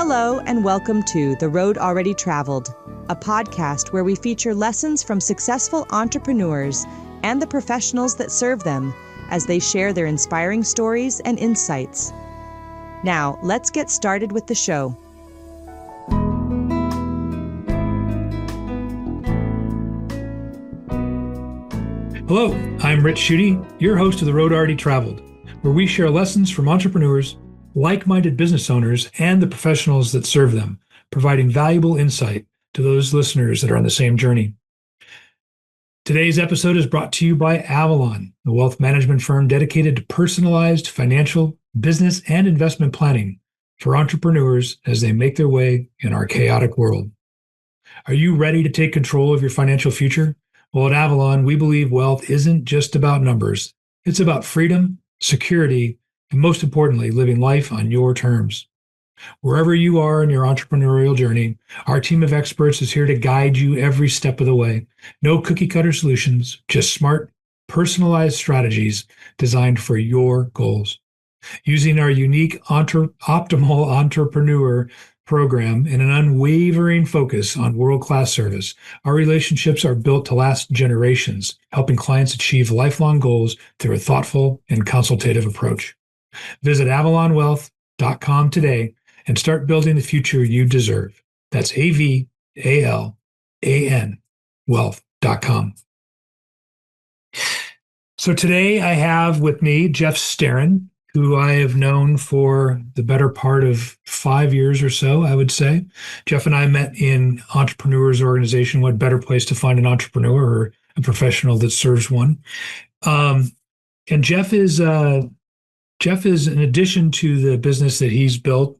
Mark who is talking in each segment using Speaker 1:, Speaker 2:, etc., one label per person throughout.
Speaker 1: Hello, and welcome to The Road Already Traveled, a podcast where we feature lessons from successful entrepreneurs and the professionals that serve them as they share their inspiring stories and insights. Now, let's get started with the show.
Speaker 2: Hello, I'm Rich Schutte, your host of The Road Already Traveled, where we share lessons from entrepreneurs, like-minded business owners, and the professionals that serve them, providing valuable insight to those listeners that are on the same journey. Today's episode is brought to you by Avalan, a wealth management firm dedicated to personalized financial, business, and investment planning for entrepreneurs as they make their way in our chaotic world. Are you ready to take control of your financial future? Well, at Avalan, we believe wealth isn't just about numbers. It's about freedom, security, and most importantly, living life on your terms. Wherever you are in your entrepreneurial journey, our team of experts is here to guide you every step of the way. No cookie-cutter solutions, just smart, personalized strategies designed for your goals. Using our unique optimal entrepreneur program and an unwavering focus on world-class service, our relationships are built to last generations, helping clients achieve lifelong goals through a thoughtful and consultative approach. Visit avalanwealth.com today and start building the future you deserve. That's Avalan wealth.com. So today I have with me Jeff Starin, who I have known for the better part of 5 years or so, I would say. Jeff and I met in Entrepreneurs Organization. What better place to find an entrepreneur or a professional that serves one? And Jeff is, in addition to the business that he's built,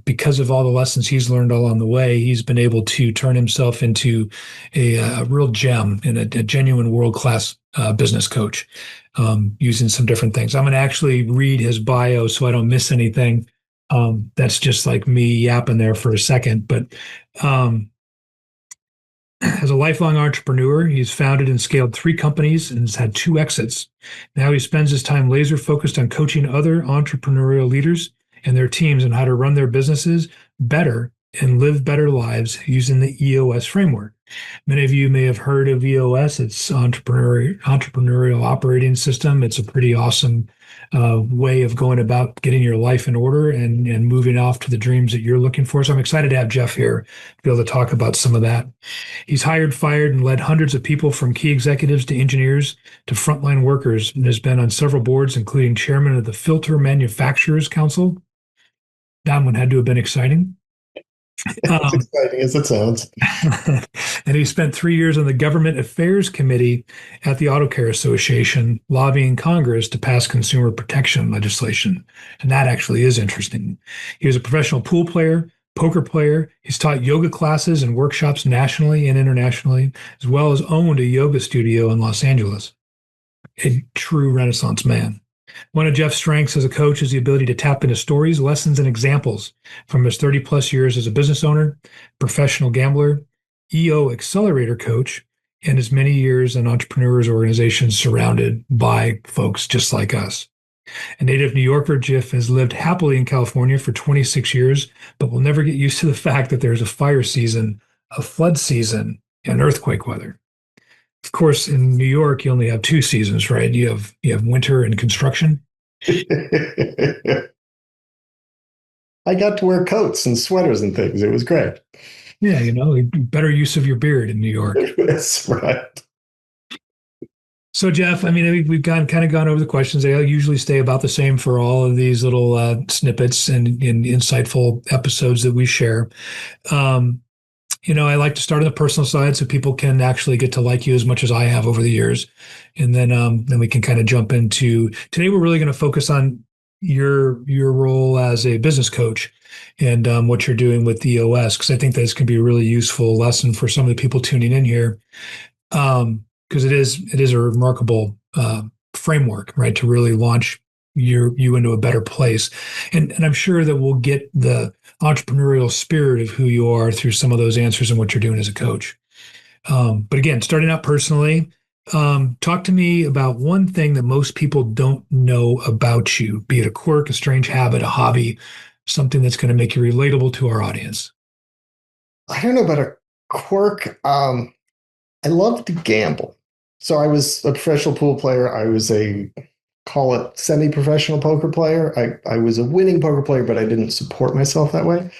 Speaker 2: because of all the lessons he's learned along the way, he's been able to turn himself into a real gem and a genuine world-class business coach, using some different things. I'm going to actually read his bio so I don't miss anything. That's just like me yapping there for a second. But as a lifelong entrepreneur, he's founded and scaled 3 companies and has had 2 exits. Now he spends his time laser focused on coaching other entrepreneurial leaders and their teams on how to run their businesses better and live better lives using the EOS framework. Many of you may have heard of EOS. It's entrepreneurial operating system. It's a pretty awesome way of going about getting your life in order and moving off to the dreams that you're looking for. So I'm excited to have Jeff here to be able to talk about some of that. He's hired, fired, and led hundreds of people from key executives to engineers to frontline workers, and has been on several boards, including chairman of the Filter Manufacturers Council. That one had to have been exciting.
Speaker 3: As exciting as it sounds.
Speaker 2: And he spent 3 years on the Government Affairs Committee at the Auto Care Association, lobbying Congress to pass consumer protection legislation. And that actually is interesting. He was a professional pool player, poker player. He's taught yoga classes and workshops nationally and internationally, as well as owned a yoga studio in Los Angeles. A true Renaissance man. One of Jeff's strengths as a coach is the ability to tap into stories, lessons, and examples from his 30-plus years as a business owner, professional gambler, EO accelerator coach, and his many years in entrepreneurs organizations surrounded by folks just like us. A native New Yorker, Jeff has lived happily in California for 26 years, but will never get used to the fact that there's a fire season, a flood season, and earthquake weather. Of course, in New York, you only have 2 seasons, right? You have winter and construction.
Speaker 3: I got to wear coats and sweaters and things. It was great.
Speaker 2: Yeah, better use of your beard in New York.
Speaker 3: That's right.
Speaker 2: So, Jeff, I mean, we've kind of gone over the questions. They usually stay about the same for all of these little snippets and insightful episodes that we share. I like to start on the personal side so people can actually get to like you as much as I have over the years. And then we can kind of jump into, today we're really going to focus on your role as a business coach and what you're doing with EOS, because I think this can be a really useful lesson for some of the people tuning in here. Because it is a remarkable framework, right, to really launch you into a better place. And I'm sure that we'll get the entrepreneurial spirit of who you are through some of those answers and what you're doing as a coach. But again, starting out personally, talk to me about one thing that most people don't know about you, be it a quirk, a strange habit, a hobby, something that's going to make you relatable to our audience?
Speaker 3: I don't know about a quirk. I love to gamble. So I was a professional pool player. I was call it semi-professional poker player. I was a winning poker player, but I didn't support myself that way.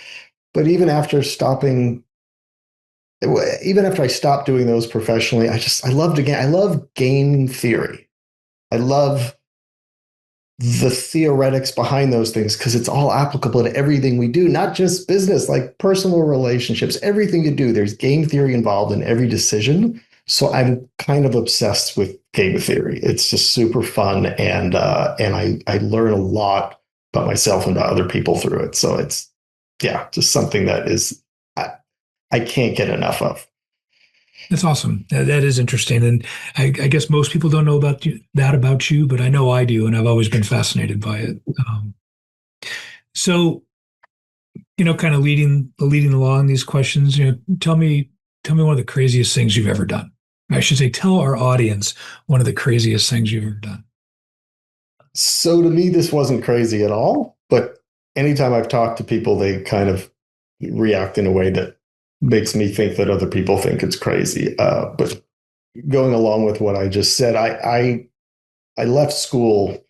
Speaker 3: But even after I stopped doing those professionally, I love to game. I love game theory. I love the theoretics behind those things because it's all applicable to everything we do, not just business, like personal relationships, everything you do. There's game theory involved in every decision. So I'm kind of obsessed with game theory. It's just super fun, and I learn a lot about myself and about other people through it. So it's just something that I can't get enough of.
Speaker 2: That's awesome. That is interesting. And I guess most people don't know about you, but I know I do, and I've always been fascinated by it. So, kind of leading along these questions, tell me one of the craziest things you've ever done. I should say, tell our audience one of the craziest things you've ever done.
Speaker 3: So to me, this wasn't crazy at all, but anytime I've talked to people, they kind of react in a way that makes me think that other people think it's crazy. But going along with what I just said, I left school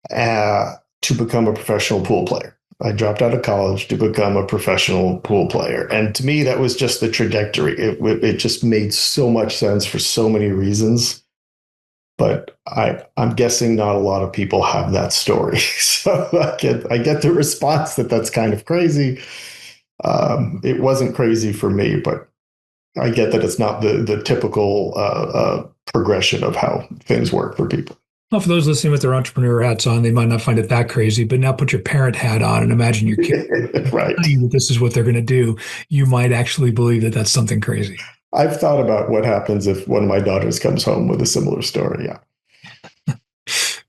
Speaker 3: to become a professional pool player. I dropped out of college to become a professional pool player. And to me, that was just the trajectory. It just made so much sense for so many reasons. But I'm guessing not a lot of people have that story. So I get the response that that's kind of crazy. It wasn't crazy for me, but I get that it's not the typical progression of how things work for people.
Speaker 2: Well, for those listening with their entrepreneur hats on, they might not find it that crazy, but now put your parent hat on and imagine your kid
Speaker 3: right.
Speaker 2: telling you that this is what they're going to do. You might actually believe that that's something crazy.
Speaker 3: I've thought about what happens if one of my daughters comes home with a similar story. Yeah.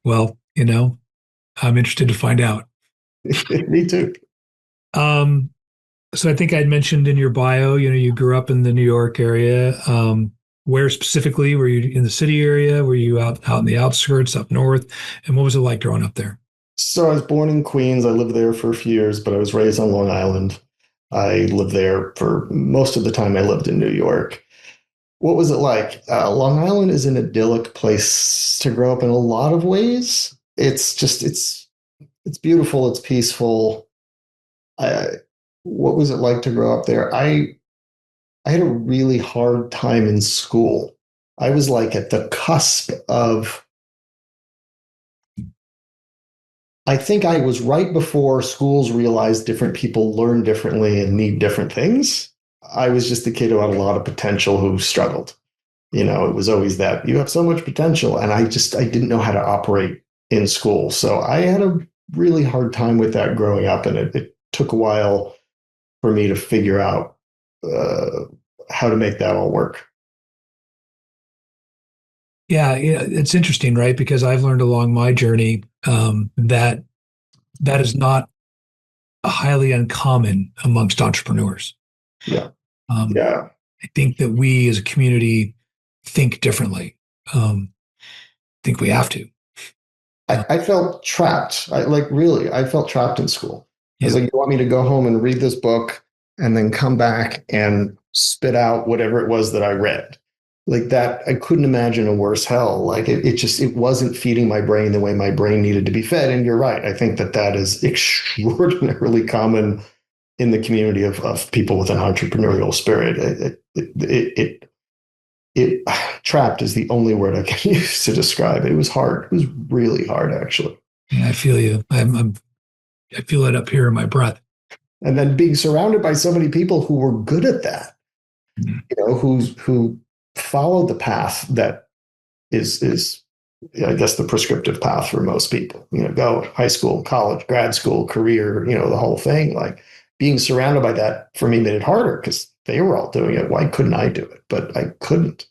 Speaker 2: Well, I'm interested to find out.
Speaker 3: Me too.
Speaker 2: So I think I'd mentioned in your bio, you grew up in the New York area. Where specifically? Were you in the city area? Were you out in the outskirts, up north? And what was it like growing up there?
Speaker 3: So I was born in Queens. I lived there for a few years, but I was raised on Long Island. I lived there for most of the time I lived in New York. What was it like? Long Island is an idyllic place to grow up in a lot of ways. It's beautiful. It's peaceful. What was it like to grow up there? I had a really hard time in school. I was like at the cusp of, I think I was right before schools realized different people learn differently and need different things. I was just a kid who had a lot of potential who struggled. It was always that you have so much potential. And I didn't know how to operate in school. So I had a really hard time with that growing up. And it took a while for me to figure out how to make that all work.
Speaker 2: Yeah, it's interesting, right? Because I've learned along my journey that is not highly uncommon amongst entrepreneurs.
Speaker 3: Yeah.
Speaker 2: I think that we as a community think differently. I think we have to.
Speaker 3: I felt trapped. I felt trapped in school. I was like, you want me to go home and read this book and then come back and spit out whatever it was that I read? Like that, I couldn't imagine a worse hell. Like it wasn't feeding my brain the way my brain needed to be fed. And you're right. I think that is extraordinarily common in the community of people with an entrepreneurial spirit. It trapped is the only word I can use to describe it. It was hard. It was really hard, actually.
Speaker 2: Yeah, I feel you. I feel it up here in my breath.
Speaker 3: And then being surrounded by so many people who were good at that, who followed the path that is I guess the prescriptive path for most people. Go high school, college, grad school, career, the whole thing. Like being surrounded by that for me made it harder because they were all doing it. Why couldn't I do it? But I couldn't.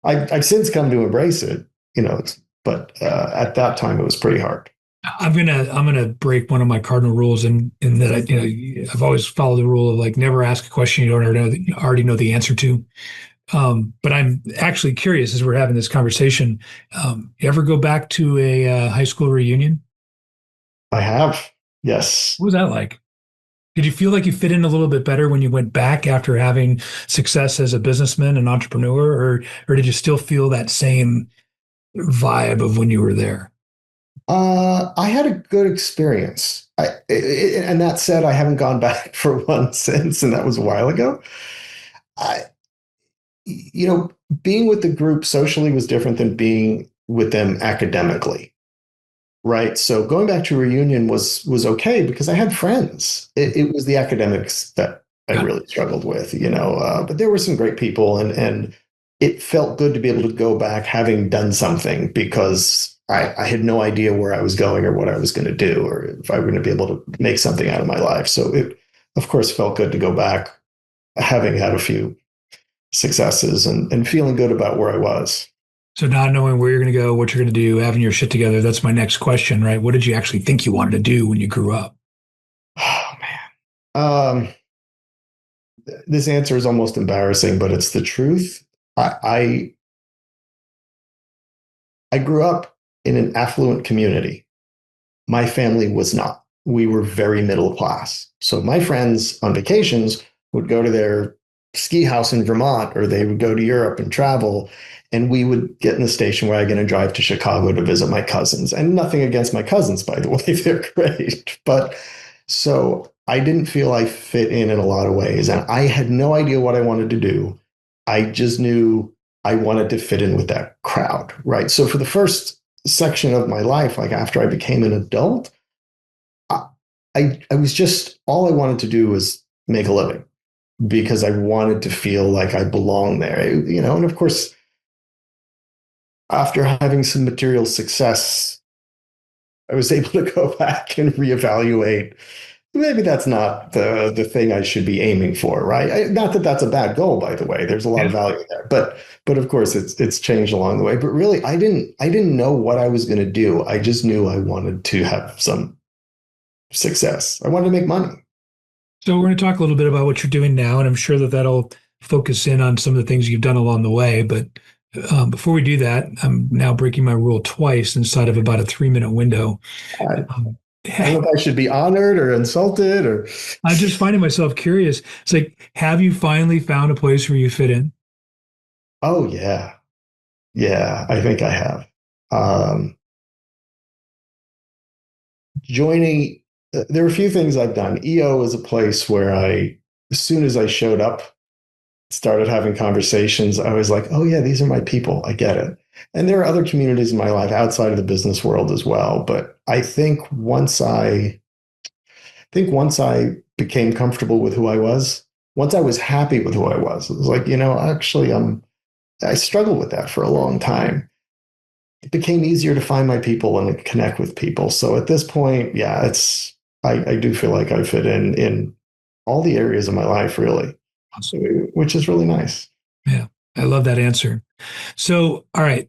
Speaker 3: I've since come to embrace it, but at that time it was pretty hard.
Speaker 2: I'm gonna break one of my cardinal rules in that I've always followed the rule of like never ask a question you don't already know the answer to. But I'm actually curious as we're having this conversation. You ever go back to a high school reunion?
Speaker 3: I have. Yes.
Speaker 2: What was that like? Did you feel like you fit in a little bit better when you went back after having success as a businessman and entrepreneur, or did you still feel that same vibe of when you were there?
Speaker 3: I had a good experience. And that said, I haven't gone back for one since, and that was a while ago. I, you know, being with the group socially was different than being with them academically, right? So going back to a reunion was okay because I had friends. It was the academics that I
Speaker 2: Got it.
Speaker 3: really struggled with, but there were some great people, and it felt good to be able to go back having done something because I had no idea where I was going or what I was going to do or if I were going to be able to make something out of my life. So it, of course, felt good to go back having had a few successes and feeling good about where I was.
Speaker 2: So not knowing where you're going to go, what you're going to do, having your shit together, that's my next question, right? What did you actually think you wanted to do when you grew up?
Speaker 3: Oh man. This answer is almost embarrassing, but it's the truth. I I grew up in an affluent community. My family was not. We were very middle class. So my friends on vacations would go to their ski house in Vermont or they would go to Europe and travel. And we would get in the station wagon and drive to Chicago to visit my cousins. And nothing against my cousins, by the way, they're great. But so I didn't feel I fit in a lot of ways. And I had no idea what I wanted to do. I just knew I wanted to fit in with that crowd, right? So for the first section of my life, like after I became an adult, I was just, all I wanted to do was make a living because I wanted to feel like I belonged there, and of course, after having some material success, I was able to go back and reevaluate. Maybe that's not the thing I should be aiming for, right? Not that that's a bad goal, by the way. There's a lot of value there, but of course it's changed along the way. But really, I didn't know what I was going to do. I just knew I wanted to have some success. I wanted to make money.
Speaker 2: So we're going to talk a little bit about what you're doing now, and I'm sure that that'll focus in on some of the things you've done along the way. But before we do that, I'm now breaking my rule twice inside of about a 3-minute window.
Speaker 3: I,
Speaker 2: Um,
Speaker 3: I don't know if I should be honored or insulted or.
Speaker 2: I'm just finding myself curious. It's like, have you finally found a place where you fit in?
Speaker 3: Oh yeah, yeah. I think I have. Um, Joining. There are a few things I've done. EO is a place where as soon as I showed up, started having conversations, I was like, oh yeah, these are my people. I get it. And there are other communities in my life outside of the business world as well. But I think once I became comfortable with who I was, once I was happy with who I was, it was like, actually I struggled with that for a long time. It became easier to find my people and connect with people. So at this point, yeah, I do feel like I fit in all the areas of my life, really, so, which is really nice.
Speaker 2: Yeah, I love that answer. So, all right.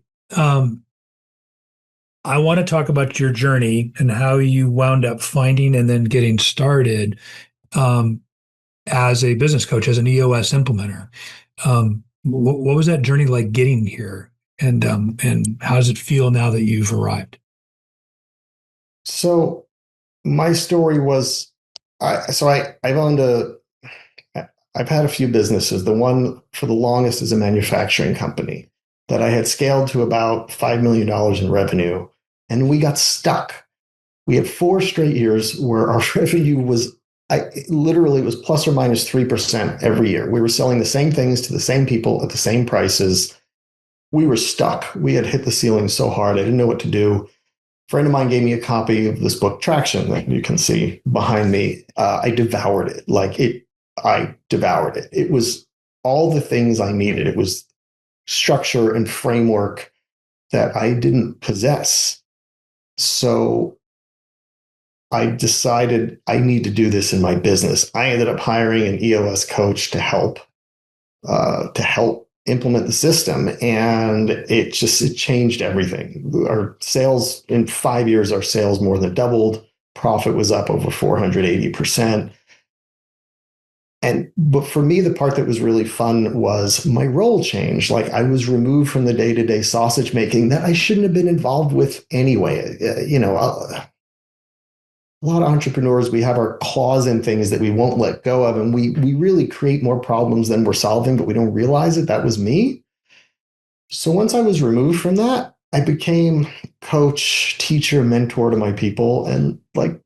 Speaker 2: I want to talk about your journey and how you wound up finding and then getting started um, as a business coach, as an EOS implementer. What was that journey like getting here? And how does it feel now that you've arrived?
Speaker 3: So my story was, I've had a few businesses. The one for the longest is a manufacturing company that I had scaled to about $5 million in revenue. And we got stuck. We had 4 straight years where our revenue was, literally, it was plus or minus 3% every year. We were selling the same things to the same people at the same prices. We were stuck. We had hit the ceiling so hard. I didn't know what to do. A friend of mine gave me a copy of this book, Traction, that you can see behind me. I devoured it. I devoured it. It was all the things I needed. It was structure and framework that I didn't possess. So I decided I need to do this in my business. I ended up hiring an EOS coach to help implement the system, and it changed everything. Our sales in 5 years, our sales more than doubled. Profit was up over 480%. But for me, the part that was really fun was my role changed. Like I was removed from the day-to-day sausage making that I shouldn't have been involved with anyway. a lot of entrepreneurs, we have our claws in things that we won't let go of. And we really create more problems than we're solving, but we don't realize it. That was me. So once I was removed from that, I became coach, teacher, mentor to my people. And like,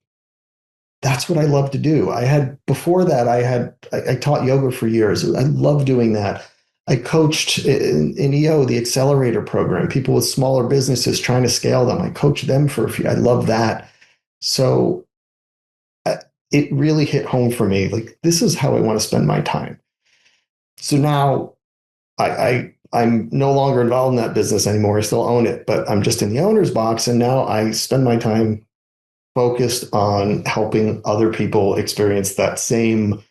Speaker 3: that's what I love to do. Before that, I taught yoga for years. I love doing that. I coached in EO, the accelerator program, people with smaller businesses trying to scale them. I coached them for a few. I love that. So it really hit home for me. Like, this is how I want to spend my time. So now I'm no longer involved in that business anymore. I still own it, but I'm just in the owner's box. And now I spend my time focused on helping other people experience that same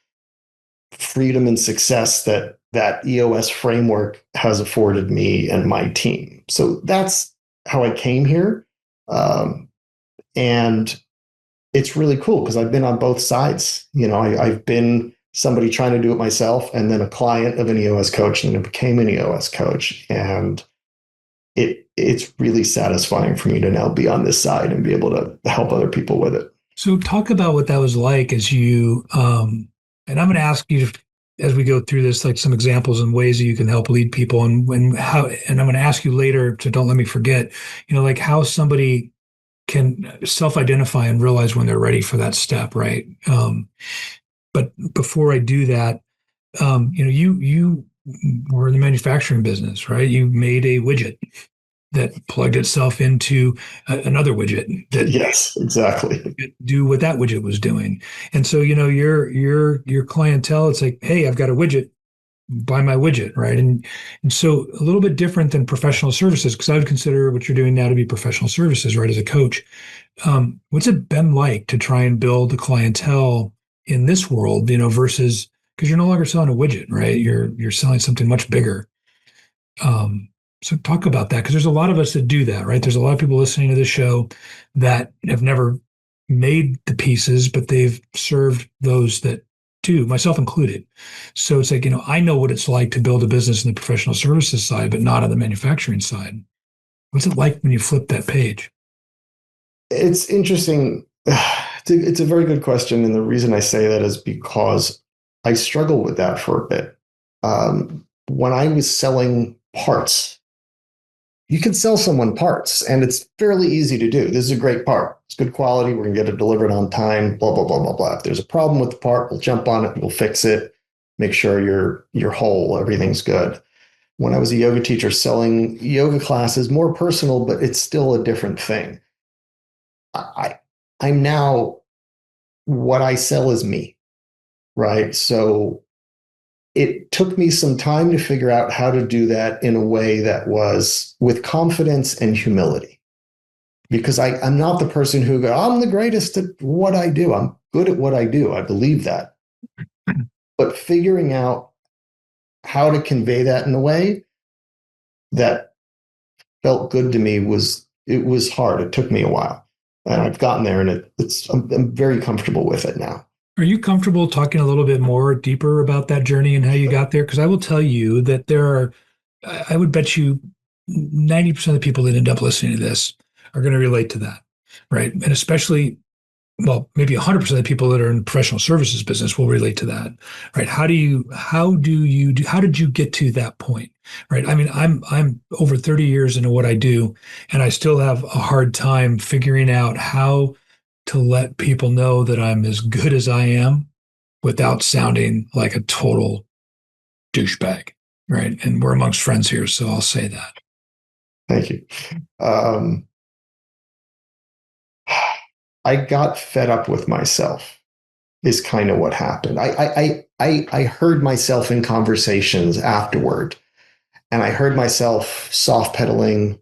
Speaker 3: freedom and success that EOS framework has afforded me and my team. So that's how I came here. And it's really cool because I've been on both sides. I've been somebody trying to do it myself, and then a client of an EOS coach, and then I became an EOS coach. And it's really satisfying for me to now be on this side and be able to help other people with it.
Speaker 2: So talk about what that was like as you, and I'm going to ask you as we go through this, like some examples and ways that you can help lead people and how, and I'm going to ask you later, so don't let me forget, like how somebody can self-identify and realize when they're ready for that step, right? But before I do that, you were in the manufacturing business, right? You made a widget that plugged itself into another widget that
Speaker 3: yes, exactly
Speaker 2: do what that widget was doing. And so, your clientele, it's like, hey, I've got a widget, buy my widget, right? And so a little bit different than professional services, because I would consider what you're doing now to be professional services, right? As a coach, what's it been like to try and build a clientele in this world, versus, because you're no longer selling a widget, right? You're selling something much bigger. So talk about that, because there's a lot of us that do that, right? There's a lot of people listening to this show that have never made the pieces, but they've served those that do, myself included. So it's like, I know what it's like to build a business in the professional services side, but not on the manufacturing side. What's it like when you flip that page?
Speaker 3: It's interesting. It's a very good question. And the reason I say that is because I struggled with that for a bit. When I was selling parts, you can sell someone parts and it's fairly easy to do. This is a great part. It's good quality. We're going to get it delivered on time, blah, blah, blah, blah, blah. If there's a problem with the part, we'll jump on it. We'll fix it. Make sure you're whole. Everything's good. When I was a yoga teacher selling yoga classes, more personal, but it's still a different thing. I'm now, what I sell is me, right? So it took me some time to figure out how to do that in a way that was with confidence and humility. Because I'm not the person who goes, I'm the greatest at what I do. I'm good at what I do. I believe that. But figuring out how to convey that in a way that felt good to me was hard. It took me a while. And I've gotten there, and I'm very comfortable with it now.
Speaker 2: Are you comfortable talking a little bit more deeper about that journey and how you got there? Because I will tell you that I would bet you 90% of the people that end up listening to this are going to relate to that, right? And especially, well, maybe 100% of the people that are in the professional services business will relate to that, right? How did you get to that point, right? I mean, I'm over 30 years into what I do, and I still have a hard time figuring out how to let people know that I'm as good as I am without sounding like a total douchebag, right? And we're amongst friends here, so I'll say that.
Speaker 3: Thank you. I got fed up with myself is kind of what happened. I heard myself in conversations afterward, and I heard myself soft pedaling.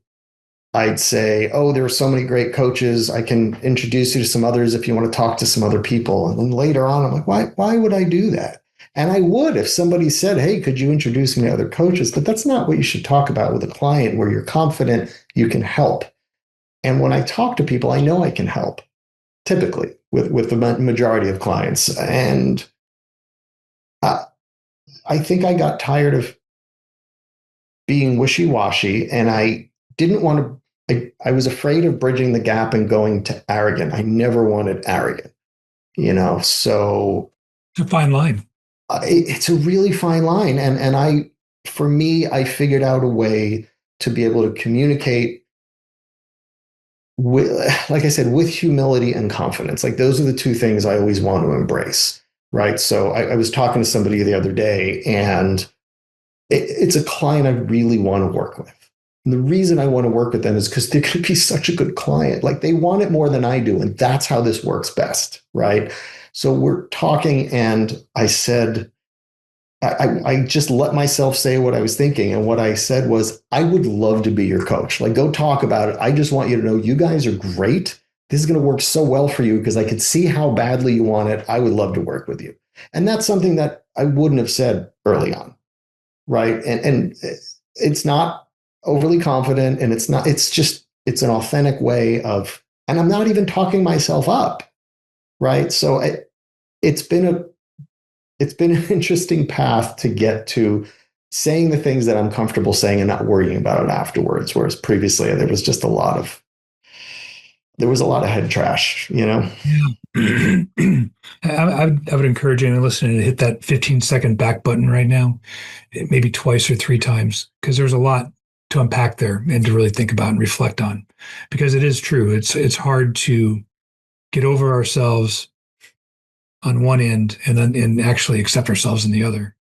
Speaker 3: I'd say, oh, there are so many great coaches. I can introduce you to some others if you want to talk to some other people. And then later on, I'm like, why would I do that? And I would if somebody said, hey, could you introduce me to other coaches? But that's not what you should talk about with a client where you're confident you can help. And when I talk to people, I know I can help, typically with the majority of clients. And I think I got tired of being wishy-washy, and I didn't want to I was afraid of bridging the gap and going to arrogant. I never wanted arrogant, so
Speaker 2: It's a fine line.
Speaker 3: it's a really fine line. For me, I figured out a way to be able to communicate with, like I said, with humility and confidence. Like those are the two things I always want to embrace. Right. So I was talking to somebody the other day, and it's a client I really want to work with. And the reason I want to work with them is because they're going to be such a good client. Like they want it more than I do. And that's how this works best. Right. So we're talking, and I said, I just let myself say what I was thinking. And what I said was, I would love to be your coach. Like, go talk about it. I just want you to know you guys are great. This is going to work so well for you because I could see how badly you want it. I would love to work with you. And that's something that I wouldn't have said early on. Right. And it's not overly confident, and it's it's an authentic way of, and I'm not even talking myself up. Right. So it's been an interesting path to get to saying the things that I'm comfortable saying and not worrying about it afterwards. Whereas previously there was just a lot of head trash,
Speaker 2: Yeah. I would encourage anyone listening to hit that 15-second back button right now, maybe twice or three times, because there's a lot to unpack there and to really think about and reflect on. Because it is true. It's hard to get over ourselves on one end and actually accept ourselves in the other.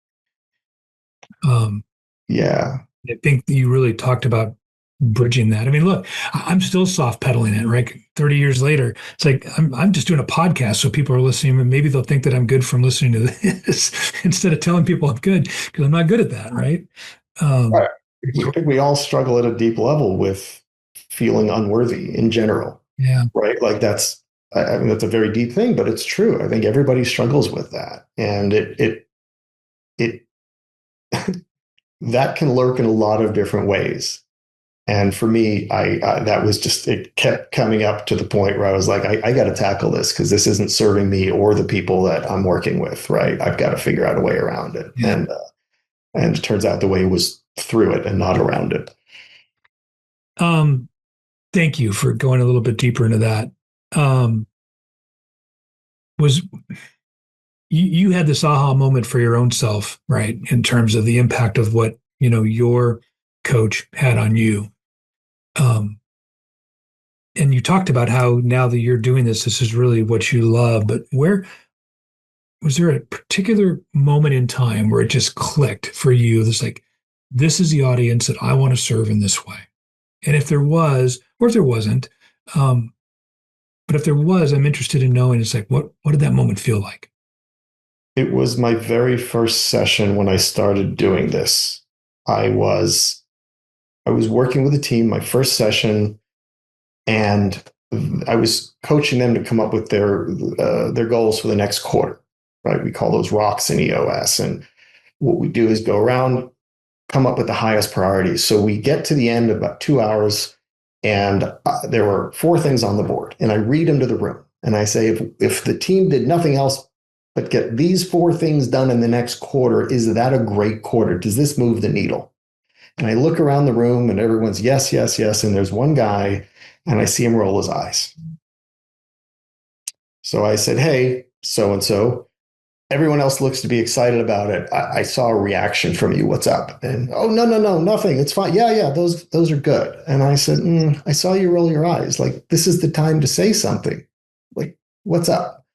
Speaker 3: Yeah.
Speaker 2: I think you really talked about bridging that. I mean, look, I'm still soft pedaling it, right? 30 years later, it's like I'm just doing a podcast, so people are listening, and maybe they'll think that I'm good from listening to this instead of telling people I'm good, because I'm not good at that, right?
Speaker 3: Right. I think we all struggle at a deep level with feeling unworthy in general.
Speaker 2: Yeah.
Speaker 3: Right. Like I mean, that's a very deep thing, but it's true. I think everybody struggles with that. And it that can lurk in a lot of different ways. And for me, that was just, it kept coming up to the point where I was like, I got to tackle this because this isn't serving me or the people that I'm working with. Right. I've got to figure out a way around it.
Speaker 2: Yeah.
Speaker 3: And it turns out the way was through it and not around it.
Speaker 2: Thank you for going a little bit deeper into that. Was you had this aha moment for your own self, right? In terms of the impact of what, your coach had on you. And you talked about how now that you're doing this is really what you love, but where was there a particular moment in time where it just clicked for you? It's like, this is the audience that I want to serve in this way. And if there was, or if there wasn't, but if there was, I'm interested in knowing, it's like, what did that moment feel like?
Speaker 3: It was my very first session when I started doing this. I was working with a team, my first session, and I was coaching them to come up with their goals for the next quarter. Right? We call those rocks in EOS. And what we do is go around, come up with the highest priorities. So we get to the end of about 2 hours, and there were 4 things on the board. And I read them to the room. And I say, if the team did nothing else but get these 4 things done in the next quarter, is that a great quarter? Does this move the needle? And I look around the room, and everyone's yes, yes, yes. And there's one guy, and I see him roll his eyes. So I said, hey, so-and-so, everyone else looks to be excited about it. I saw a reaction from you. What's up? And, oh, no, nothing. It's fine. Yeah, those are good. And I said, I saw you roll your eyes. Like, this is the time to say something. Like, what's up?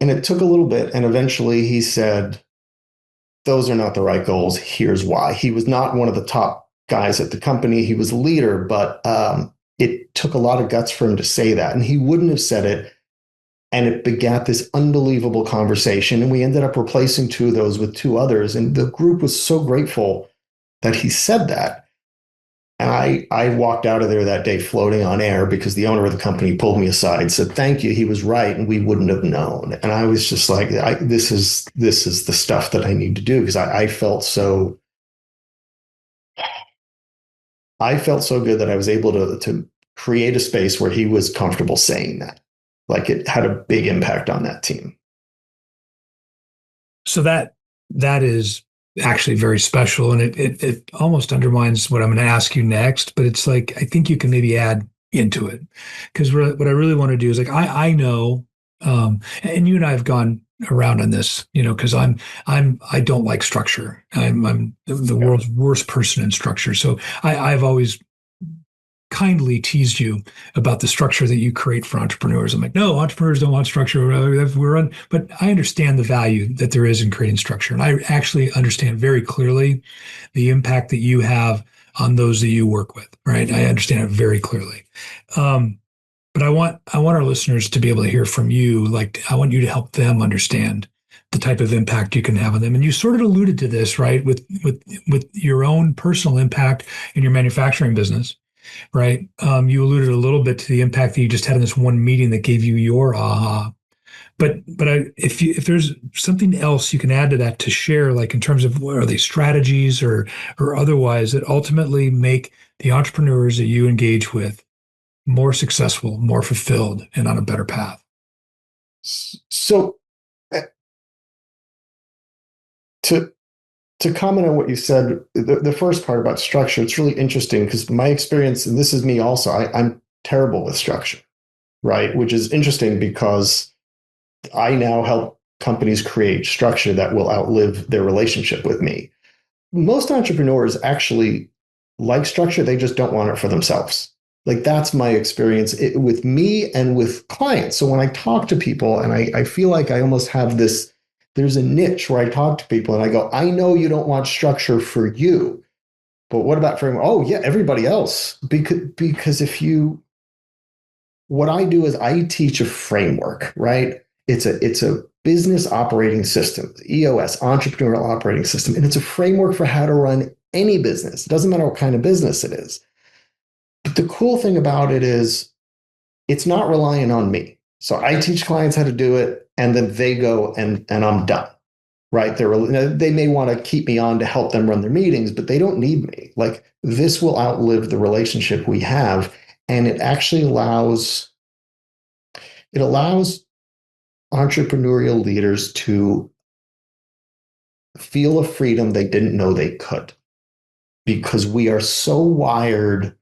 Speaker 3: And it took a little bit. And eventually he said, those are not the right goals. Here's why. He was not one of the top guys at the company. He was a leader, but it took a lot of guts for him to say that. And he wouldn't have said it. And it begat this unbelievable conversation. And we ended up replacing 2 of those with 2 others. And the group was so grateful that he said that. And I walked out of there that day floating on air because the owner of the company pulled me aside, said, thank you. He was right. And we wouldn't have known. And I was just like, this is the stuff that I need to do, because I felt so good that I was able to create a space where he was comfortable saying that. Like, it had a big impact on that team.
Speaker 2: So that is actually very special, and it almost undermines what I'm going to ask you next. But it's like I think you can maybe add into it, because what I really want to do is like I know, and you and I have gone around on this, because I don't like structure. I'm the world's worst person in structure. So I've always kindly teased you about the structure that you create for entrepreneurs. I'm like, no, entrepreneurs don't want structure. But I understand the value that there is in creating structure. And I actually understand very clearly the impact that you have on those that you work with, right? I understand it very clearly. But I want our listeners to be able to hear from you. Like, I want you to help them understand the type of impact you can have on them. And you sort of alluded to this, right? With your own personal impact in your manufacturing business. Right. You alluded a little bit to the impact that you just had in this one meeting that gave you your aha. But if there's something else you can add to that to share, like in terms of what are they strategies or otherwise that ultimately make the entrepreneurs that you engage with more successful, more fulfilled, and on a better path.
Speaker 3: So to comment on what you said, the first part about structure, it's really interesting because my experience, and this is me also, I'm terrible with structure, right? Which is interesting because I now help companies create structure that will outlive their relationship with me. Most entrepreneurs actually like structure, they just don't want it for themselves. Like that's my experience with me and with clients. So when I talk to people and I feel like I almost have this, there's a niche where I talk to people and I go, I know you don't want structure for you, but what about for, oh yeah, everybody else? Because what I do is I teach a framework, right? It's a business operating system, EOS, entrepreneurial operating system. And it's a framework for how to run any business. It doesn't matter what kind of business it is. But the cool thing about it is it's not relying on me. So I teach clients how to do it and then they go and I'm done, right? They may want to keep me on to help them run their meetings, but they don't need me. Like this will outlive the relationship we have. And it actually allows entrepreneurial leaders to feel a freedom they didn't know they could, because we're so wired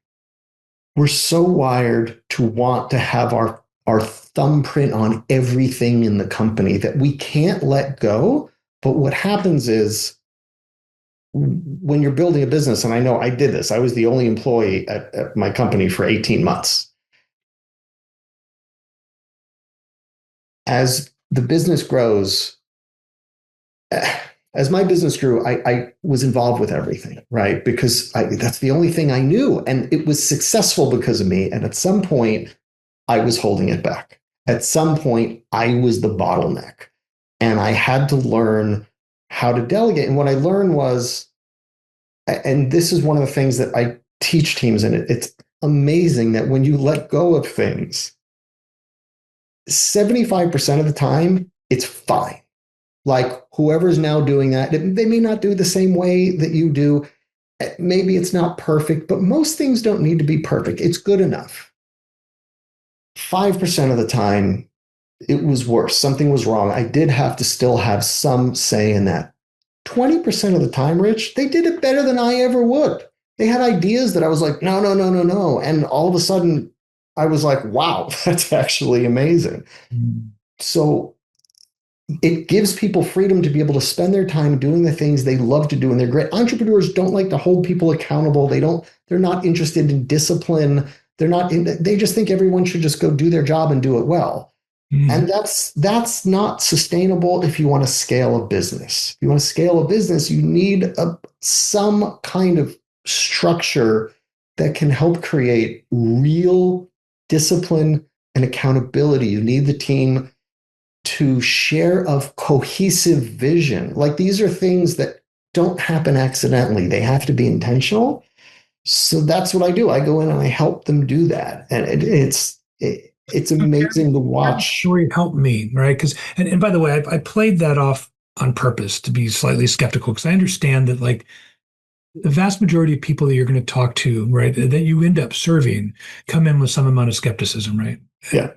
Speaker 3: to want to have our thumbprint on everything in the company that we can't let go. But what happens is when you're building a business, and I know I did this, I was the only employee at my company for 18 months. As the business grows, as my business grew, I was involved with everything, right? Because that's the only thing I knew. And it was successful because of me. And at some point, I was holding it back. At some point, I was the bottleneck. And I had to learn how to delegate. And what I learned was, and this is one of the things that I teach teams, and it's amazing that when you let go of things, 75% of the time, it's fine. Like whoever's now doing that, they may not do it the same way that you do. Maybe it's not perfect, but most things don't need to be perfect. It's good enough. 5% of the time, it was worse. Something was wrong. I did have to still have some say in that. 20% of the time, Rich, they did it better than I ever would. They had ideas that I was like, no. And all of a sudden, I was like, wow, that's actually amazing. Mm. So it gives people freedom to be able to spend their time doing the things they love to do. And they're great. Entrepreneurs don't like to hold people accountable. They're not interested in discipline. They just think everyone should just go do their job and do it well. Mm. And that's not sustainable if you want to scale a business. If you want to scale a business, you need some kind of structure that can help create real discipline and accountability. You need the team to share a cohesive vision. Like these are things that don't happen accidentally. They have to be intentional. So that's what I do. I go in and I help them do that. And it's amazing to watch.
Speaker 2: Story helped me, right? Because and by the way, I played that off on purpose to be slightly skeptical, because I understand that like the vast majority of people that you're going to talk to, right, that you end up serving, come in with some amount of skepticism, right?
Speaker 3: Yeah.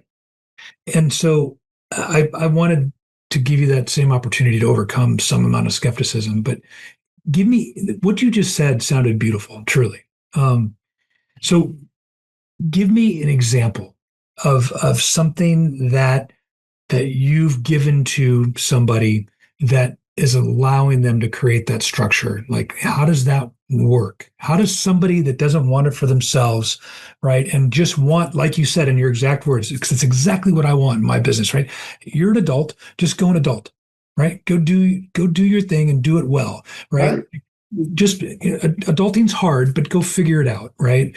Speaker 2: And so I wanted to give you that same opportunity to overcome some amount of skepticism. But give me what you just said sounded beautiful, truly. So give me an example of something that you've given to somebody that is allowing them to create that structure. Like, how does that work? How does somebody that doesn't want it for themselves, right, and just want, like you said in your exact words, because it's exactly what I want in my business, right? You're an adult, just go an adult, right? Go do your thing and do it well, right?
Speaker 3: Right.
Speaker 2: Just adulting's hard, but go figure it out, right?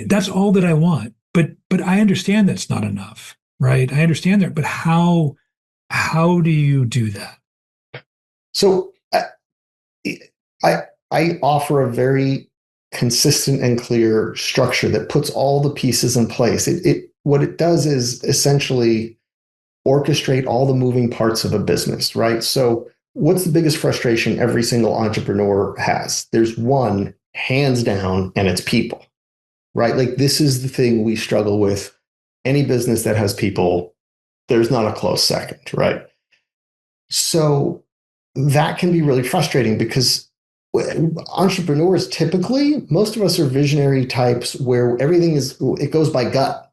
Speaker 2: That's all that I want. But I understand that's not enough, right? I understand that, but how do you do that?
Speaker 3: So I offer a very consistent and clear structure that puts all the pieces in place. It what it does is essentially orchestrate all the moving parts of a business, right? So what's the biggest frustration every single entrepreneur has? There's one, hands down, and it's people, right? Like this is the thing we struggle with. Any business that has people, there's not a close second, right? So that can be really frustrating because entrepreneurs typically, most of us are visionary types where everything it goes by gut.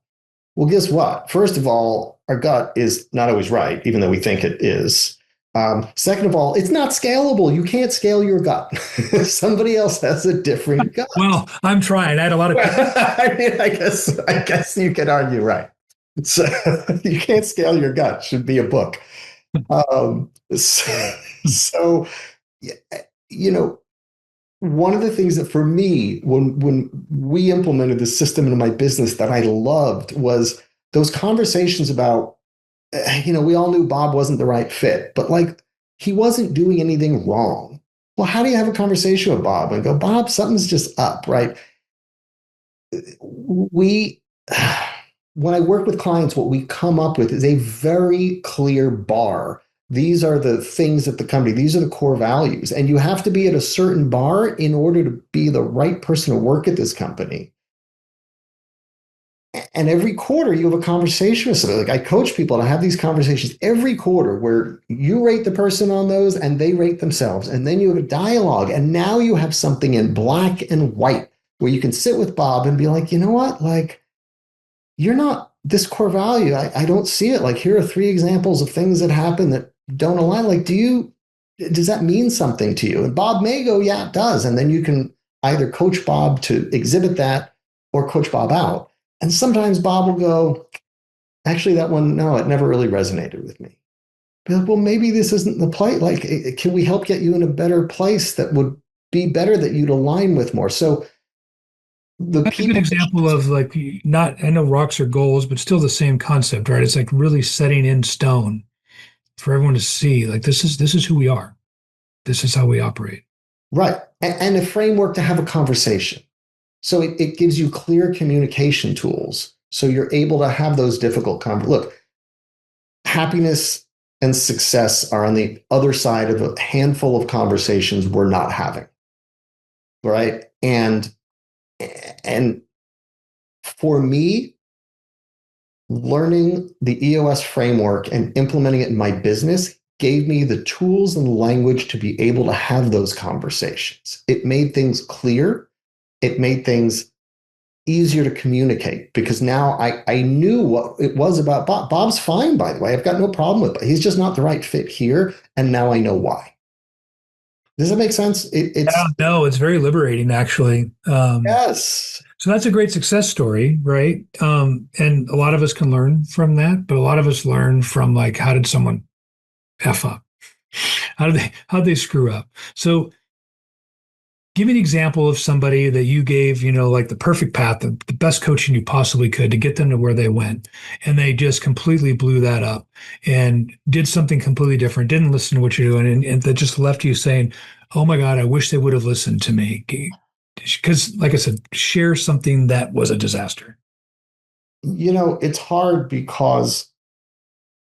Speaker 3: Well, guess what? First of all, our gut is not always right, even though we think it is. Second of all, it's not scalable. You can't scale your gut. Somebody else has a different gut.
Speaker 2: Well, I'm trying. I had a lot of
Speaker 3: I mean, I guess you could argue right. So you can't scale your gut should be a book. So, you know, one of the things that for me, when we implemented the system into my business that I loved was those conversations about, we all knew Bob wasn't the right fit, but like he wasn't doing anything wrong. Well, how do you have a conversation with Bob and go, Bob, something's just up, right? We, when I work with clients, what we come up with is a very clear bar. These are the things at the company. These are the core values. And you have to be at a certain bar in order to be the right person to work at this company. And every quarter you have a conversation with somebody. Like I coach people to have these conversations every quarter where you rate the person on those and they rate themselves. And then you have a dialogue. And now you have something in black and white where you can sit with Bob and be like, you know what? Like, you're not this core value. I don't see it. Like, here are 3 examples of things that happen that don't align. Like, does that mean something to you? And Bob may go, yeah, it does. And then you can either coach Bob to exhibit that or coach Bob out. And sometimes Bob will go, actually, that one, no, it never really resonated with me. Be like, well, maybe this isn't the play. Like, can we help get you in a better place that would be better, that you'd align with more? So
Speaker 2: that's a good example of like not, I know rocks are goals, but still the same concept, right? It's like really setting in stone for everyone to see, like this is who we are. This is how we operate.
Speaker 3: Right. And a framework to have a conversation. So it gives you clear communication tools. So you're able to have those difficult conversations. Look, happiness and success are on the other side of a handful of conversations we're not having. Right. And for me, learning the EOS framework and implementing it in my business gave me the tools and language to be able to have those conversations. It made things clear. It made things easier to communicate because now I knew what it was about Bob. Bob's fine, by the way. I've got no problem with it. He's just not the right fit here. And now I know why. Does that make sense?
Speaker 2: No, it's very liberating, actually.
Speaker 3: Yes.
Speaker 2: So that's a great success story, right? And a lot of us can learn from that, but a lot of us learn from like, how did someone F up? How did they screw up? So give me an example of somebody that you gave, like the perfect path, the best coaching you possibly could to get them to where they went. And they just completely blew that up and did something completely different, didn't listen to what you're doing. And that just left you saying, oh my God, I wish they would have listened to me. Because like I said, share something that was a disaster.
Speaker 3: It's hard because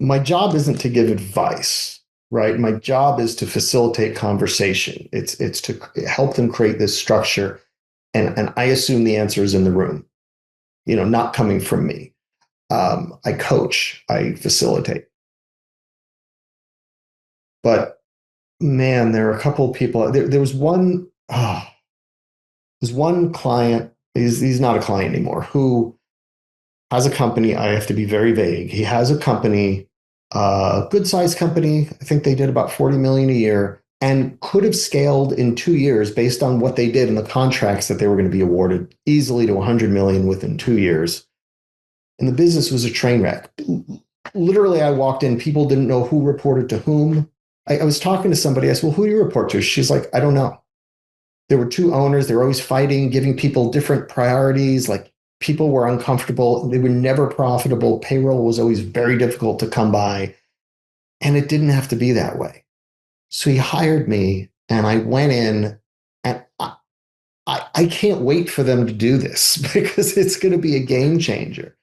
Speaker 3: my job isn't to give advice. Right. My job is to facilitate conversation. It's to help them create this structure. And I assume the answer is in the room, not coming from me. I coach, I facilitate. But man, there are a couple of people. There was one. There's one client. He's not a client anymore. Who has a company. I have to be very vague. He has a company, good sized company. I think they did about 40 million a year, and could have scaled in 2 years based on what they did in the contracts that they were going to be awarded, easily to 100 million within 2 years. And the business was a train wreck. Literally, I walked in, people didn't know who reported to whom. I was talking to somebody. I said, well, who do you report to? She's like, I don't know. There were two owners. They were always fighting, giving people different priorities. Like, people were uncomfortable. They were never profitable. Payroll was always very difficult to come by. And it didn't have to be that way. So he hired me, and I went in, and I can't wait for them to do this because it's going to be a game changer.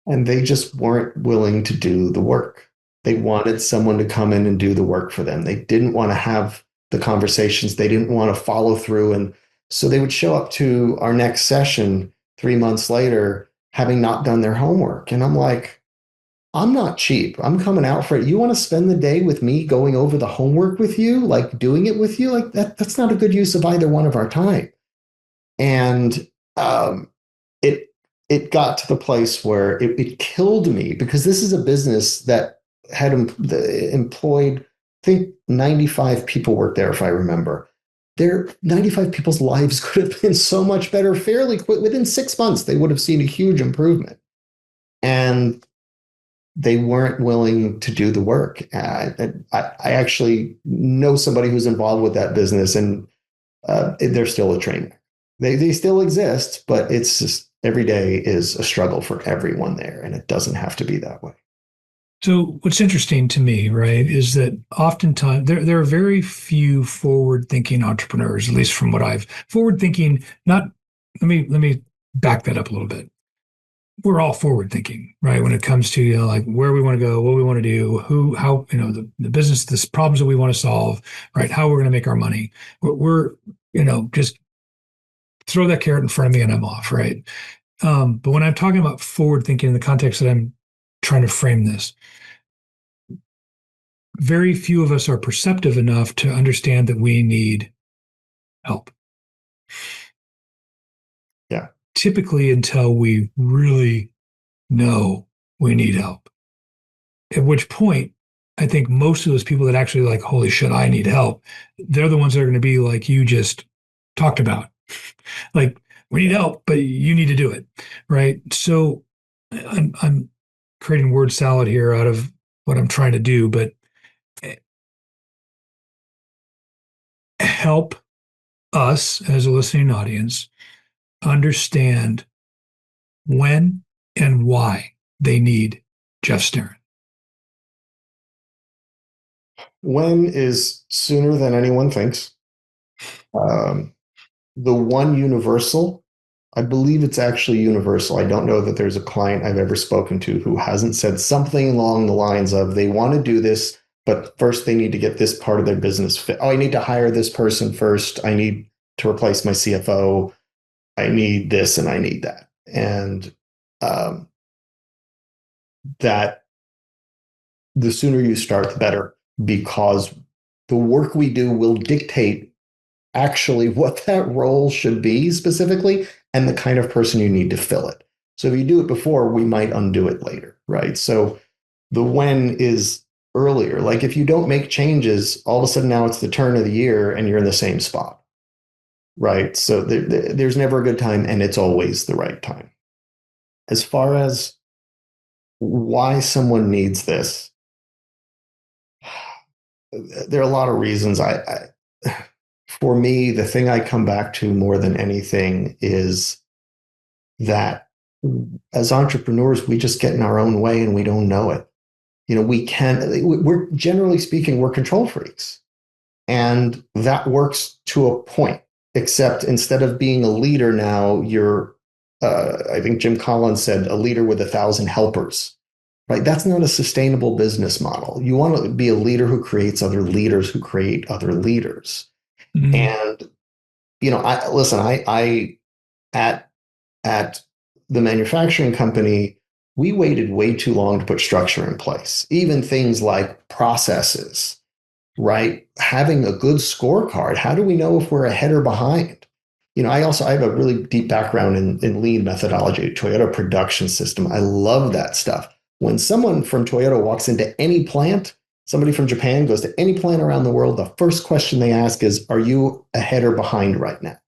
Speaker 3: And they just weren't willing to do the work. They wanted someone to come in and do the work for them. They didn't want to have the conversations. They didn't want to follow through. And so they would show up to our next session 3 months later, having not done their homework. And I'm like, I'm not cheap. I'm coming out for it. You want to spend the day with me going over the homework with you, like doing it with you? Like that's not a good use of either one of our time. And it got to the place where it killed me, because this is a business that had employed, I think 95 people worked there, if I remember. 95 people's lives could have been so much better fairly quick. Within 6 months, they would have seen a huge improvement. And they weren't willing to do the work. I actually know somebody who's involved with that business, and they're still a train wreck. They still exist, but it's just every day is a struggle for everyone there, and it doesn't have to be that way.
Speaker 2: So what's interesting to me, right, is that oftentimes there are very few forward-thinking entrepreneurs, at least from what I've forward-thinking. Not let me back that up a little bit. We're all forward-thinking, right, when it comes to like where we want to go, what we want to do, how the business, the problems that we want to solve, right, how we're going to make our money. We're just throw that carrot in front of me and I'm off, right? But when I'm talking about forward thinking in the context that I'm trying to frame this, very few of us are perceptive enough to understand that we need help.
Speaker 3: Yeah.
Speaker 2: Typically until we really know we need help. At which point, I think most of those people that actually like, holy shit, I need help, they're the ones that are going to be like you just talked about. Like, we need help, but you need to do it, right? So I'm creating word salad here out of what I'm trying to do, but help us as a listening audience understand when and why they need Jeff Starin.
Speaker 3: When is sooner than anyone thinks. The one universal, I believe it's actually universal. I don't know that there's a client I've ever spoken to who hasn't said something along the lines of they want to do this, but first they need to get this part of their business fit. Oh, I need to hire this person first. I need to replace my CFO. I need this and I need that. And that the sooner you start, the better, because the work we do will dictate actually what that role should be specifically and the kind of person you need to fill it. So if you do it before, we might undo it later, right? So the when is earlier. Like if you don't make changes, all of a sudden now it's the turn of the year and you're in the same spot, right? So there's never a good time, and it's always the right time. As far as why someone needs this, there are a lot of reasons. For me, the thing I come back to more than anything is that as entrepreneurs, we just get in our own way and we don't know it. We're generally speaking, we're control freaks. And that works to a point, except instead of being a leader now, you're, I think Jim Collins said, a leader with 1,000 helpers, right? That's not a sustainable business model. You want to be a leader who creates other leaders who create other leaders. Mm-hmm. And, I at the manufacturing company, we waited way too long to put structure in place. Even things like processes. right? Having a good scorecard. How do we know if we're ahead or behind? I have a really deep background in lean methodology, Toyota production system. I love that stuff. When someone from Toyota walks into any plant, somebody from Japan goes to any plant around the world, the first question they ask is, are you ahead or behind right now?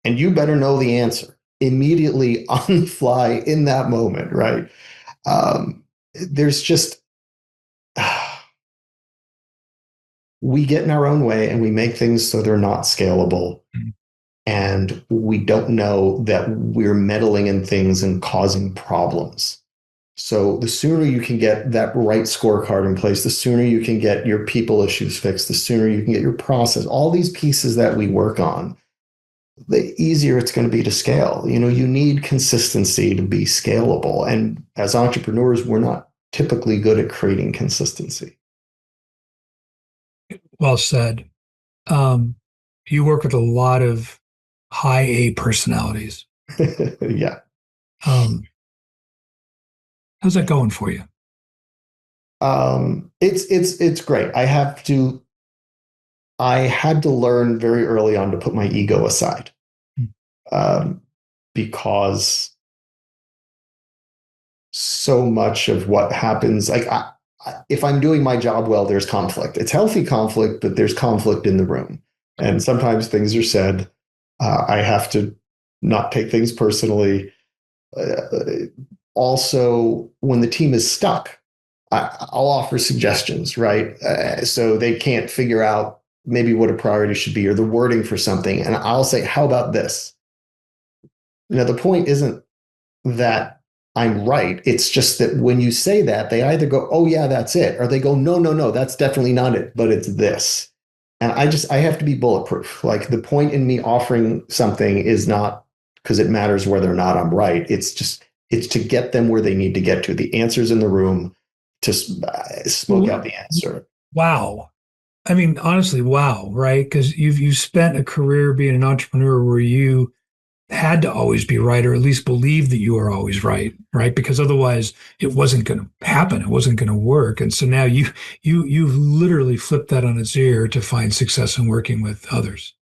Speaker 3: And you better know the answer immediately on the fly in that moment, right? There's just, we get in our own way and we make things so they're not scalable. Mm-hmm. And we don't know that we're meddling in things and causing problems. So the sooner you can get that right scorecard in place, the sooner you can get your people issues fixed, the sooner you can get your process, all these pieces that we work on, the easier it's going to be to scale. You need consistency to be scalable. And as entrepreneurs, we're not typically good at creating consistency.
Speaker 2: Well said. You work with a lot of high A personalities.
Speaker 3: Yeah.
Speaker 2: How's that going for you?
Speaker 3: It's great. I had to learn very early on to put my ego aside, because so much of what happens, like if I'm doing my job well, there's conflict. It's healthy conflict, but there's conflict in the room. And sometimes things are said. I have to not take things personally. Also, when the team is stuck, I'll offer suggestions, right? So they can't figure out maybe what a priority should be or the wording for something. And I'll say, how about this? The point isn't that I'm right. It's just that when you say that, they either go, oh yeah, that's it. Or they go, no, that's definitely not it, but it's this. And I have to be bulletproof. Like, the point in me offering something is not because it matters whether or not I'm right. It's to get them where they need to get to. The answer's in the room, to smoke out the answer.
Speaker 2: Wow. I mean, honestly, wow, right? Because you've spent a career being an entrepreneur where you had to always be right, or at least believe that you are always right? Because otherwise it wasn't going to happen. It wasn't going to work. And so now you've literally flipped that on its ear to find success in working with others.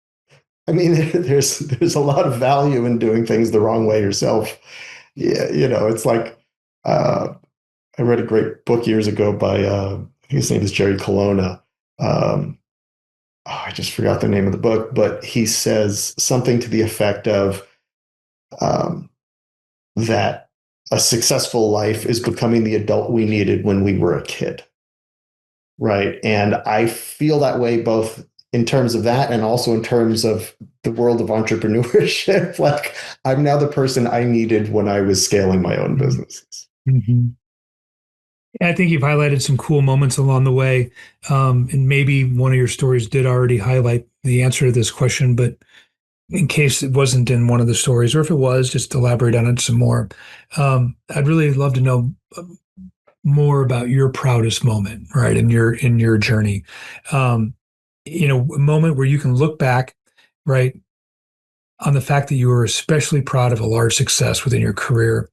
Speaker 3: I mean, there's a lot of value in doing things the wrong way yourself. Yeah, it's like, I read a great book years ago by, I think his name is Jerry Colonna. I just forgot the name of the book, but he says something to the effect of, that a successful life is becoming the adult we needed when we were a kid. Right. And I feel that way both in terms of that and also in terms of the world of entrepreneurship. Like, I'm now the person I needed when I was scaling my own businesses.
Speaker 2: Mm-hmm. I think you've highlighted some cool moments along the way. And maybe one of your stories did already highlight the answer to this question, but in case it wasn't in one of the stories, or if it was, just elaborate on it some more. I'd really love to know more about your proudest moment, right, in your journey. A moment where you can look back, right, on the fact that you were especially proud of a large success within your career,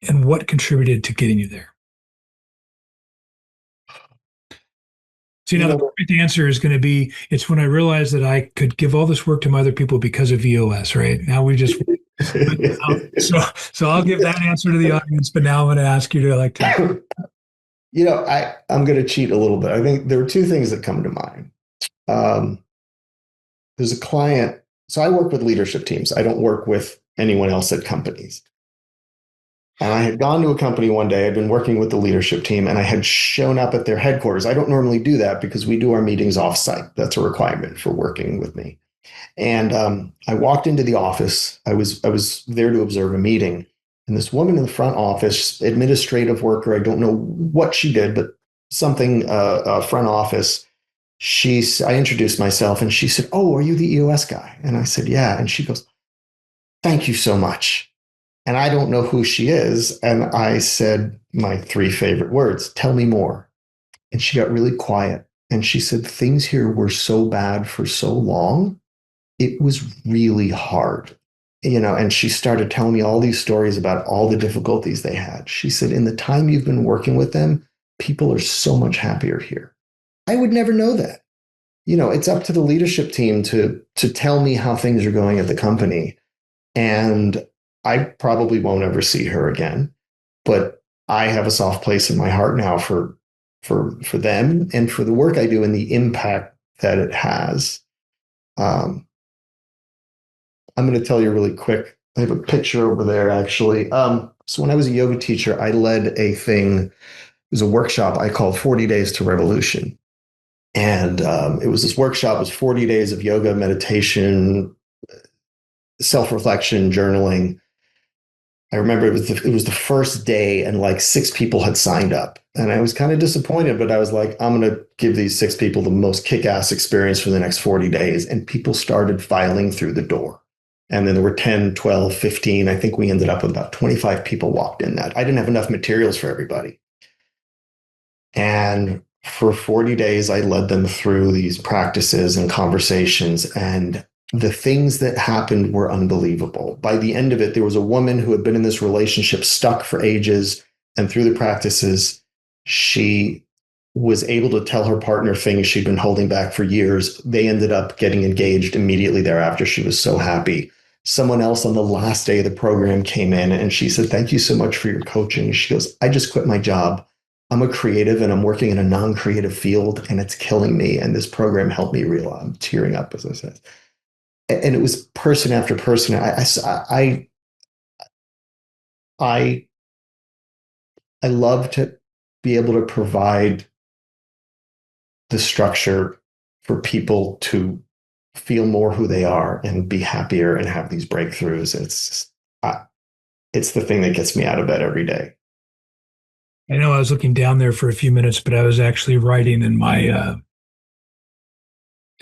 Speaker 2: and what contributed to getting you there. So, the perfect answer is going to be, it's when I realized that I could give all this work to my other people because of EOS, right? Now we just, so I'll give that answer to the audience, but now I'm going to ask you to
Speaker 3: I'm going to cheat a little bit. I think there are two things that come to mind. There's a client. So I work with leadership teams. I don't work with anyone else at companies. And I had gone to a company one day. I'd been working with the leadership team, and I had shown up at their headquarters. I don't normally do that because we do our meetings offsite. That's a requirement for working with me. And I walked into the office. I was there to observe a meeting. And this woman in the front office, administrative worker, I don't know what she did, but something front office. I introduced myself, and she said, "Oh, are you the EOS guy?" And I said, "Yeah." And she goes, "Thank you so much." And I don't know who she is. And I said my 3 favorite words, "Tell me more." And she got really quiet. And she said, "Things here were so bad for so long. It was really hard." And she started telling me all these stories about all the difficulties they had. She said, "In the time you've been working with them, people are so much happier here." I would never know that. It's up to the leadership team to tell me how things are going at the company. And I probably won't ever see her again, but I have a soft place in my heart now for them and for the work I do and the impact that it has. I'm going to tell you really quick. I have a picture over there, actually. So when I was a yoga teacher, I led a thing. It was a workshop I called 40 Days to Revolution. And it was this workshop. It was 40 days of yoga, meditation, self-reflection, journaling. I remember it was the first day and like 6 people had signed up. And I was kind of disappointed, but I was like, I'm going to give these 6 people the most kick-ass experience for the next 40 days. And people started filing through the door. And then there were 10, 12, 15. I think we ended up with about 25 people walked in that. I didn't have enough materials for everybody. And for 40 days, I led them through these practices and conversations, and the things that happened were unbelievable. By the end of it, there was a woman who had been in this relationship stuck for ages, and through the practices, she was able to tell her partner things she'd been holding back for years. They ended up getting engaged immediately thereafter. She was so happy. Someone else on the last day of the program came in and she said, "Thank you so much for your coaching." She goes, "I just quit my job. I'm a creative and I'm working in a non-creative field and it's killing me. And this program helped me realize." I'm tearing up as I said. And it was person after person. I love to be able to provide the structure for people to feel more who they are and be happier and have these breakthroughs. It's the thing that gets me out of bed every day.
Speaker 2: I know I was looking down there for a few minutes, but I was actually writing in my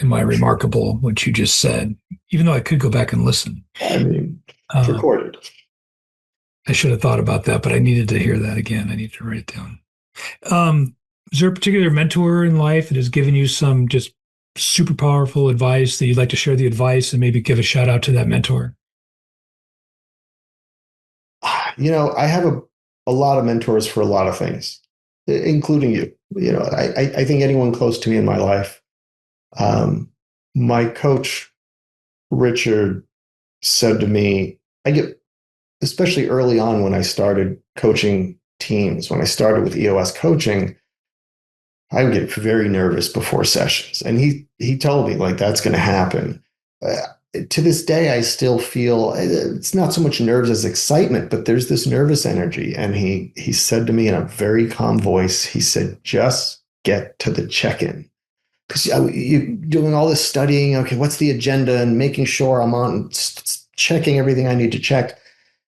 Speaker 2: remarkable what you just said, even though I could go back and listen.
Speaker 3: I mean, it's recorded.
Speaker 2: I should have thought about that, but I needed to hear that again. I need to write it down. Is there a particular mentor in life that has given you some just super powerful advice that you'd like to share the advice and maybe give a shout out to that mentor?
Speaker 3: I have a lot of mentors for a lot of things, including you. I think anyone close to me in my life. My coach, Richard, said to me, especially early on when I started coaching teams, when I started with EOS coaching, I would get very nervous before sessions. And he told me, like, that's going to happen. To this day, I still feel it's not so much nerves as excitement, but there's this nervous energy. And he said to me in a very calm voice, he said, "Just get to the check-in." Because you're doing all this studying, okay, what's the agenda, and making sure I'm on checking everything I need to check.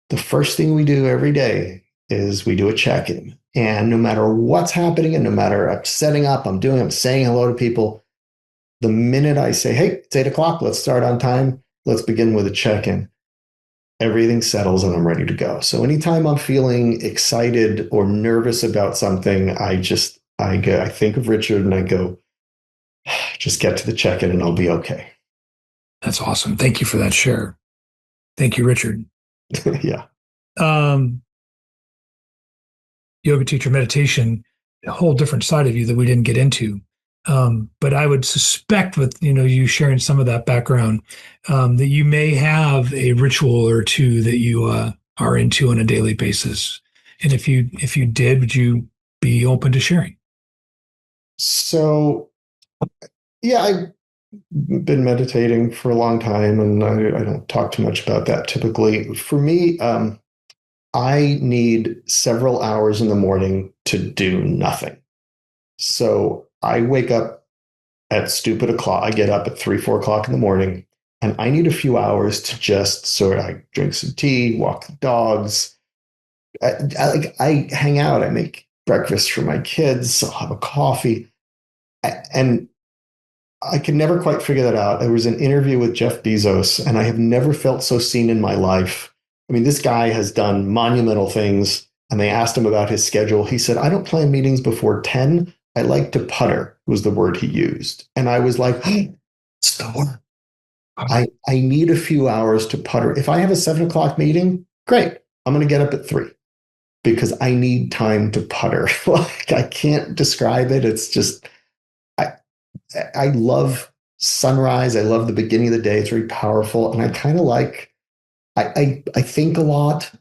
Speaker 3: The first thing we do every day is we do a check-in. And no matter what's happening and no matter I'm setting up, I'm saying hello to people, the minute I say, "Hey, it's 8:00, let's start on time, let's begin with a check-in," everything settles and I'm ready to go. So anytime I'm feeling excited or nervous about something, I think of Richard and I go, "Just get to the check-in and I'll be okay."
Speaker 2: That's awesome. Thank you for that share. Thank you, Richard.
Speaker 3: Yeah.
Speaker 2: Yoga teacher, meditation, a whole different side of you that we didn't get into. But I would suspect with, you sharing some of that background, that you may have a ritual or two that you are into on a daily basis. And if you did, would you be open to sharing?
Speaker 3: So, yeah, I've been meditating for a long time, and I don't talk too much about that typically. For me, I need several hours in the morning to do nothing. So I wake up at stupid o'clock. I get up at 3, 4 o'clock in the morning, and I need a few hours to just I drink some tea, walk the dogs. I hang out. I make breakfast for my kids. I'll have a coffee. And I could never quite figure that out. There was an interview with Jeff Bezos, and I have never felt so seen in my life. I mean, this guy has done monumental things, and they asked him about his schedule. He said, "I don't plan meetings before 10. I like to putter," was the word he used. And I was like, it's the word. I need a few hours to putter. If I have a 7 o'clock meeting, great. I'm going to get up at 3 because I need time to putter. Like, I can't describe it. It's just, I love sunrise. I love the beginning of the day. It's very powerful. And I kind of like, I think a lot.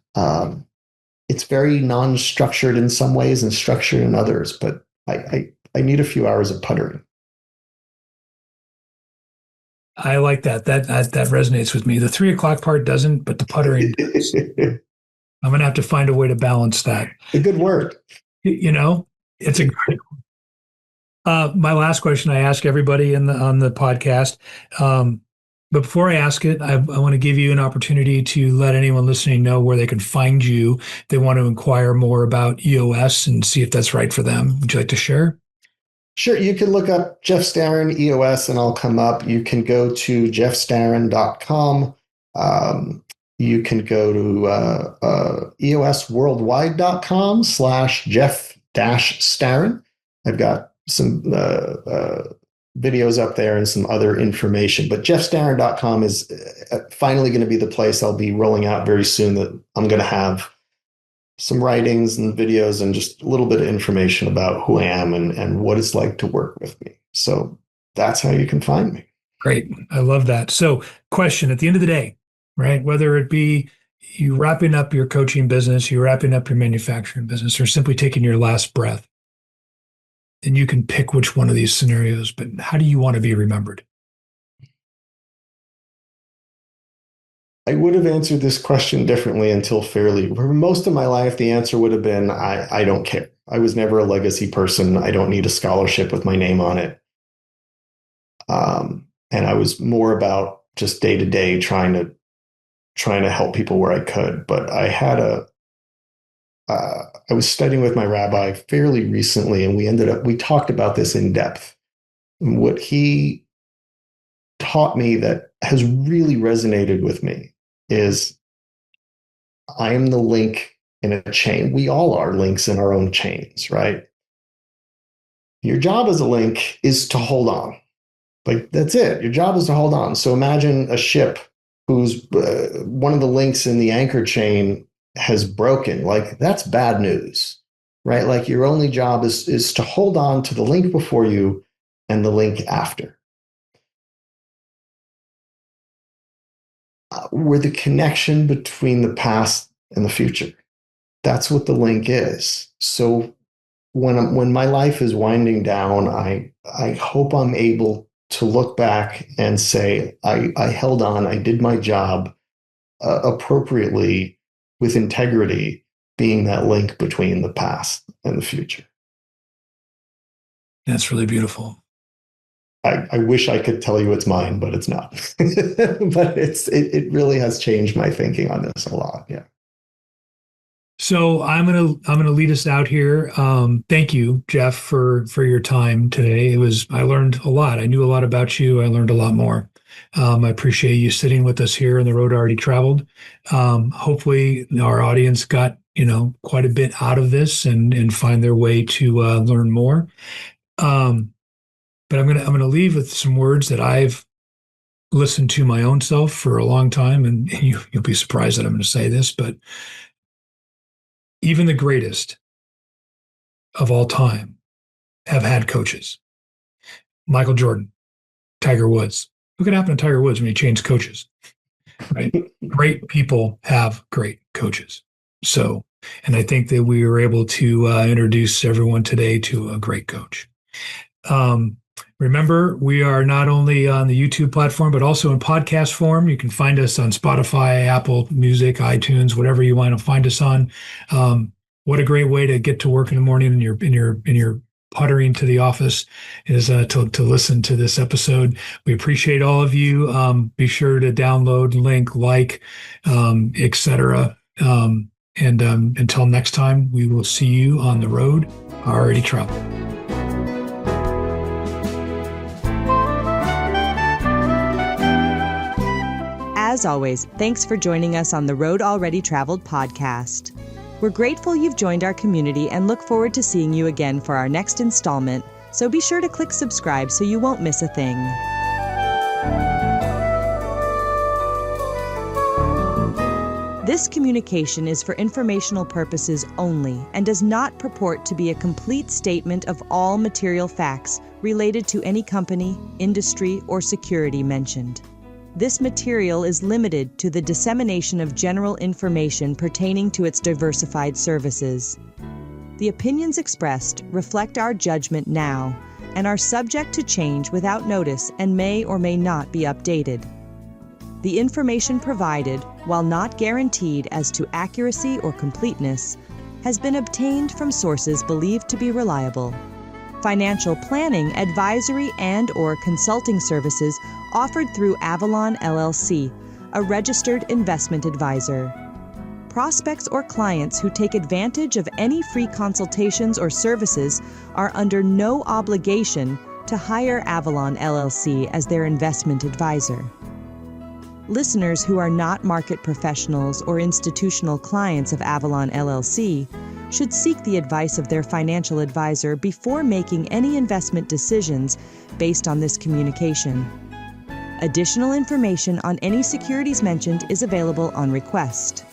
Speaker 3: It's very non-structured in some ways and structured in others, but I need a few hours of puttering.
Speaker 2: I like that. That resonates with me. The 3 o'clock part doesn't, but the puttering does. I'm going to have to find a way to balance that.
Speaker 3: A good word.
Speaker 2: It's a great. My last question I ask everybody on the podcast. But before I ask it, I want to give you an opportunity to let anyone listening know where they can find you. If they want to inquire more about EOS and see if that's right for them. Would you like to share?
Speaker 3: Sure. You can look up Jeff Starin, EOS, and I'll come up. You can go to jeffstarin.com. You can go to eosworldwide.com/Jeff-Starin. I've got some videos up there and some other information. But jeffstarin.com is finally going to be the place I'll be rolling out very soon, that I'm going to have some writings and videos and just a little bit of information about who I am and what it's like to work with me. So that's how you can find me.
Speaker 2: Great. I love that. So question at the end of the day, right? Whether it be you wrapping up your coaching business, you wrapping up your manufacturing business, or simply taking your last breath, and you can pick which one of these scenarios, but how do you want to be remembered?
Speaker 3: I would have answered this question differently until fairly. For most of my life, the answer would have been, I don't care. I was never a legacy person. I don't need a scholarship with my name on it. And I was more about just day to day trying to help people where I could. But I had I was studying with my rabbi fairly recently, and we talked about this in depth. And what he taught me that has really resonated with me is I am the link in a chain. We all are links in our own chains, right? Your job as a link is to hold on. Like, that's it. Your job is to hold on. So imagine a ship whose one of the links in the anchor chain has broken. Like, that's bad news, right? Like, your only job is to hold on to the link before you and the link after. We're the connection between the past and the future. That's what the link is. So when my life is winding down, I hope I'm able to look back and say, I held on, I did my job appropriately, with integrity, being that link between the past and the future.
Speaker 2: That's really beautiful.
Speaker 3: I wish I could tell you it's mine, but it's not. But it really has changed my thinking on this a lot. Yeah.
Speaker 2: So I'm gonna lead us out here. Thank you, Jeff, for your time today. I learned a lot. I knew a lot about you. I learned a lot more. I appreciate you sitting with us here on the road already traveled. Hopefully our audience got quite a bit out of this and find their way to learn more. But I'm gonna leave with some words that I've listened to my own self for a long time, and you'll be surprised that I'm going to say this, but even the greatest of all time have had coaches. Michael Jordan, Tiger Woods. Look what happened to Tiger Woods when he changed coaches, right? Great people have great coaches. So, and I think that we were able to introduce everyone today to a great coach. Remember, we are not only on the YouTube platform, but also in podcast form. You can find us on Spotify, Apple Music, iTunes, whatever you want to find us on. What a great way to get to work in the morning and you're puttering to the office is to listen to this episode. We appreciate all of you. Be sure to download, link, etc. And until next time, we will see you on the road already traveled.
Speaker 1: As always, thanks for joining us on the Road Already Traveled podcast. We're grateful you've joined our community and look forward to seeing you again for our next installment, so be sure to click subscribe so you won't miss a thing. This communication is for informational purposes only and does not purport to be a complete statement of all material facts related to any company, industry, or security mentioned. This material is limited to the dissemination of general information pertaining to its diversified services. The opinions expressed reflect our judgment now and are subject to change without notice and may or may not be updated. The information provided, while not guaranteed as to accuracy or completeness, has been obtained from sources believed to be reliable. Financial planning, advisory, and/or consulting services offered through Avalan LLC, a registered investment advisor. Prospects or clients who take advantage of any free consultations or services are under no obligation to hire Avalan LLC as their investment advisor. Listeners who are not market professionals or institutional clients of Avalan LLC should seek the advice of their financial advisor before making any investment decisions based on this communication. Additional information on any securities mentioned is available on request.